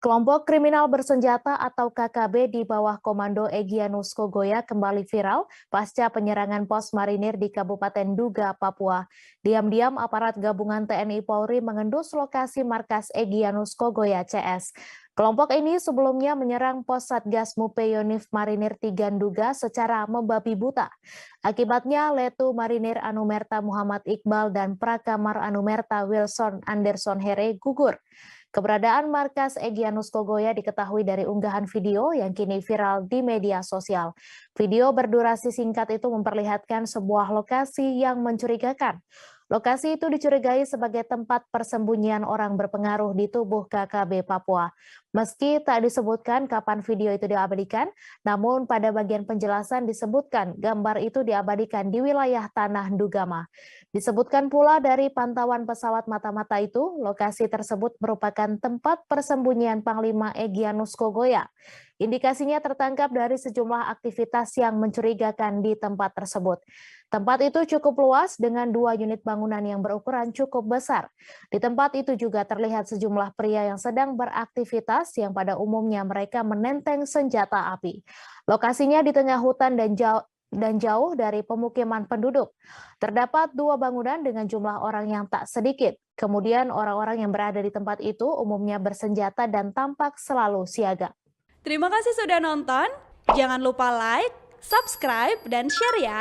Kelompok kriminal bersenjata atau KKB di bawah Komando Egyanus Kogoya kembali viral pasca penyerangan pos marinir di Kabupaten Duga, Papua. Diam-diam aparat gabungan TNI Polri mengendus lokasi markas Egyanus Kogoya CS. Kelompok ini sebelumnya menyerang pos Satgas Mupeyonif Marinir Tiganduga secara membabi buta. Akibatnya Letu Marinir Anumerta Muhammad Iqbal dan Prakamar Anumerta Wilson Anderson Here gugur. Keberadaan markas Egyanus Kogoya diketahui dari unggahan video yang kini viral di media sosial. Video berdurasi singkat itu memperlihatkan sebuah lokasi yang mencurigakan. Lokasi itu dicurigai sebagai tempat persembunyian orang berpengaruh di tubuh KKB Papua. Meski tak disebutkan kapan video itu diabadikan, namun pada bagian penjelasan disebutkan gambar itu diabadikan di wilayah Tanah Dugama. Disebutkan pula dari pantauan pesawat mata-mata itu, lokasi tersebut merupakan tempat persembunyian Panglima Egyanus Kogoya. Indikasinya tertangkap dari sejumlah aktivitas yang mencurigakan di tempat tersebut. Tempat itu cukup luas dengan 2 unit bangunan yang berukuran cukup besar. Di tempat itu juga terlihat sejumlah pria yang sedang beraktivitas yang pada umumnya mereka menenteng senjata api. Lokasinya di tengah hutan dan jauh dari pemukiman penduduk. Terdapat 2 bangunan dengan jumlah orang yang tak sedikit. Kemudian orang-orang yang berada di tempat itu umumnya bersenjata dan tampak selalu siaga. Terima kasih sudah nonton. Jangan lupa like, subscribe, dan share ya.